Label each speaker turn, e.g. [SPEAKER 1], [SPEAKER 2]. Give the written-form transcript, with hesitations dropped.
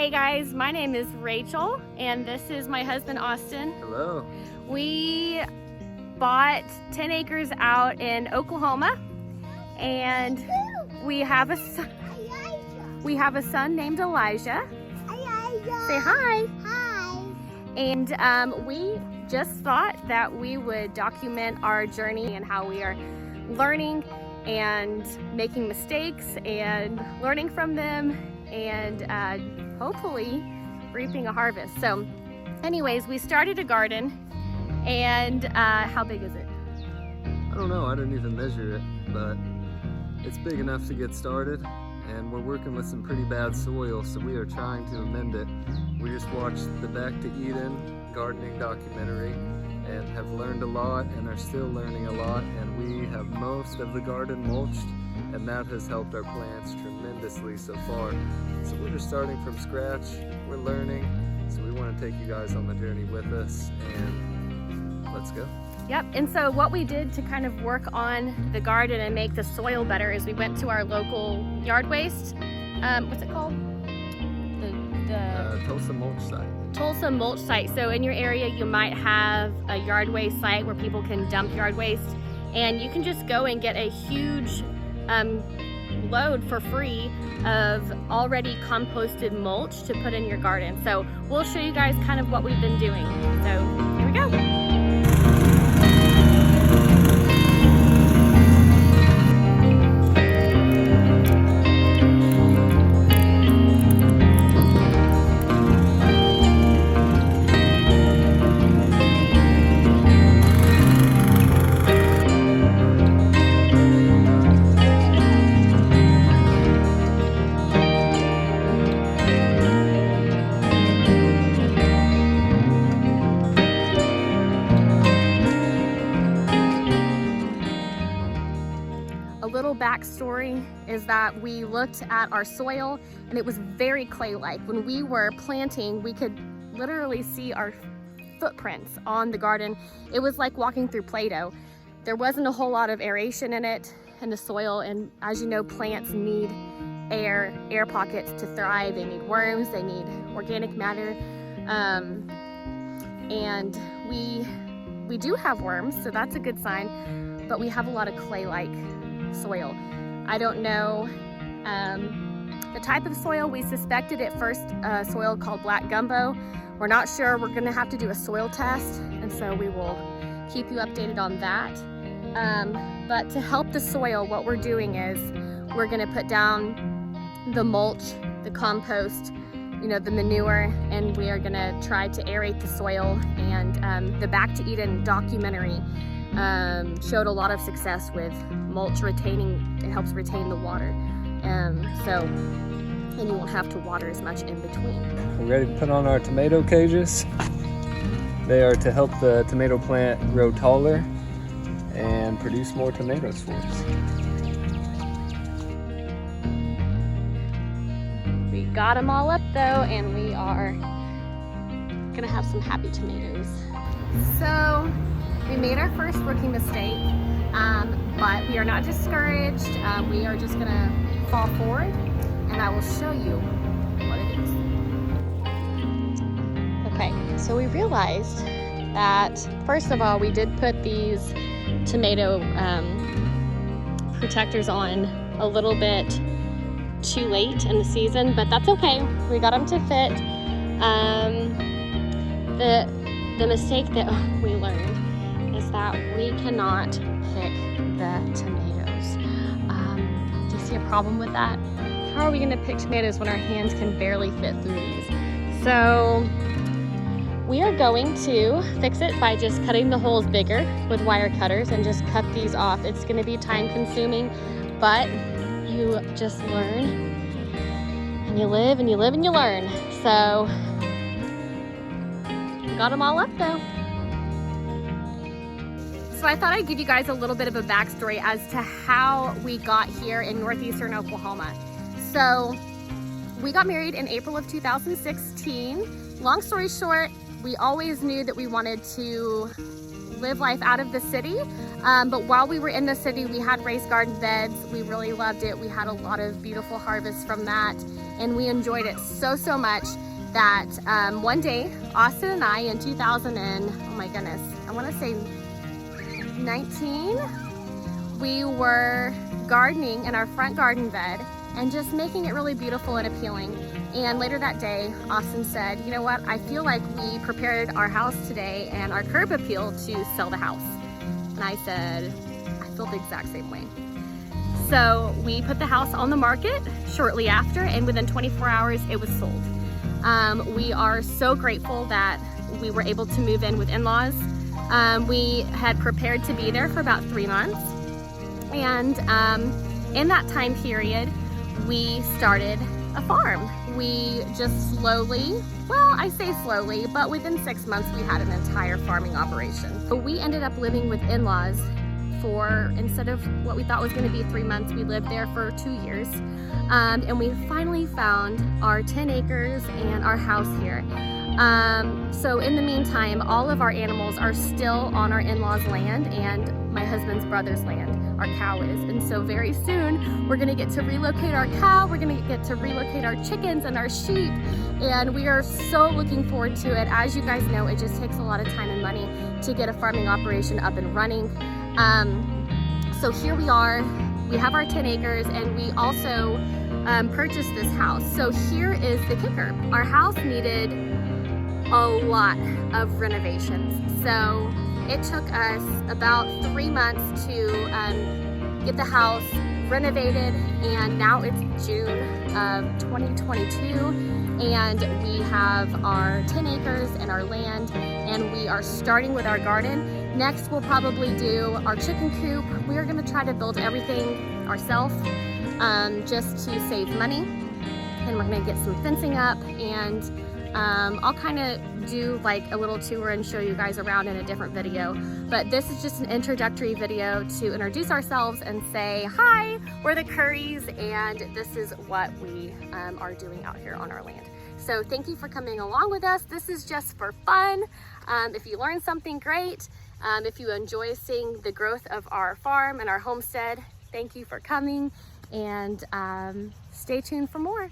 [SPEAKER 1] Hey guys, my name is Rachel and this is my husband Austin.
[SPEAKER 2] Hello.
[SPEAKER 1] We bought 10 acres out in Oklahoma and we have a son named Elijah. Say hi.
[SPEAKER 3] Hi.
[SPEAKER 1] And we just thought that we would document our journey and how we are learning and making mistakes and learning from them and hopefully reaping a harvest. So anyways, we started a garden and how big is it?
[SPEAKER 2] I don't know, I didn't even measure it, but it's big enough to get started, and we're working with some pretty bad soil, so we are trying to amend it. We just watched the Back to Eden gardening documentary and have learned a lot and are still learning a lot, and we have most of the garden mulched, and that has helped our plants tremendously so far. So we're just starting from scratch, we're learning, so we want to take you guys on the journey with us, and let's go.
[SPEAKER 1] Yep, and so what we did to kind of work on the garden and make the soil better is we went to our local yard waste, what's it called? The
[SPEAKER 2] Tulsa mulch site.
[SPEAKER 1] Tulsa mulch site. So in your area you might have a yard waste site where people can dump yard waste, and you can just go and get a huge load for free of already composted mulch to put in your garden. So we'll show you guys kind of what we've been doing. So here we go. Little backstory is that we looked at our soil and it was very clay-like. When we were planting, we could literally see our footprints on the garden. It was like walking through Play-Doh. There wasn't a whole lot of aeration in it, in the soil, and as you know, plants need air pockets to thrive. They need worms, they need organic matter, and we do have worms, so that's a good sign, but we have a lot of clay-like soil. I don't know the type of soil. We suspected at first soil called black gumbo. We're not sure. We're gonna have to do a soil test, and so we will keep you updated on that. But to help the soil, what we're doing is we're gonna put down the mulch, the compost, you know, the manure, and we are gonna try to aerate the soil. And the Back to Eden documentary showed a lot of success with mulch retaining. It helps retain the water, and you won't have to water as much in between.
[SPEAKER 2] We're ready to put on our tomato cages. They are to help the tomato plant grow taller and produce more tomatoes for us.
[SPEAKER 1] We got them all up though, and we are gonna have some happy tomatoes. So we made our first rookie mistake, but we are not discouraged. We are just gonna fall forward, and I will show you what it is. Okay, so we realized that first of all, we did put these tomato protectors on a little bit too late in the season, but that's okay. We got them to fit. The mistake that we learned is that we cannot pick the tomatoes. Do you see a problem with that? How are we gonna pick tomatoes when our hands can barely fit through these? So we are going to fix it by just cutting the holes bigger with wire cutters and just cut these off. It's gonna be time consuming, but you just learn and you live and you live and you learn. So got them all up though. So I thought I'd give you guys a little bit of a backstory as to how we got here in northeastern Oklahoma. So we got married in April of 2016. Long story short, we always knew that we wanted to live life out of the city. But while we were in the city, we had raised garden beds. We really loved it. We had a lot of beautiful harvests from that, and we enjoyed it so much that one day, Austin and I in 2000 and, oh my goodness, I want to say 19, we were gardening in our front garden bed and just making it really beautiful and appealing. And later that day, Austin said, you know what, I feel like we prepared our house today and our curb appeal to sell the house. And I said, I feel the exact same way. So we put the house on the market shortly after, and within 24 hours, it was sold. We are so grateful that we were able to move in with in-laws. We had prepared to be there for about 3 months. And in that time period, we started a farm. We just slowly, well, I say slowly, but within 6 months we had an entire farming operation. So we ended up living with in-laws for, instead of what we thought was going to be 3 months, we lived there for 2 years. And we finally found our 10 acres and our house here. So in the meantime, all of our animals are still on our in-laws' land and my husband's brother's land. Our cow is. And so very soon we're gonna get to relocate our cow, we're gonna get to relocate our chickens and our sheep, and we are so looking forward to it. As you guys know, it just takes a lot of time and money to get a farming operation up and running. So here we are, we have our 10 acres and we also purchased this house. So here is the kicker. Our house needed a lot of renovations. So it took us about 3 months to get the house renovated, and now it's June of 2022, and we have our 10 acres and our land, and we are starting with our garden. Next, we'll probably do our chicken coop. We are gonna try to build everything ourselves just to save money, and we're gonna get some fencing up, and I'll kind of do like a little tour and show you guys around in a different video, but this is just an introductory video to introduce ourselves and say, hi, we're the Currys, and this is what we are doing out here on our land. So thank you for coming along with us. This is just for fun. If you learned something, great. If you enjoy seeing the growth of our farm and our homestead, thank you for coming, and stay tuned for more.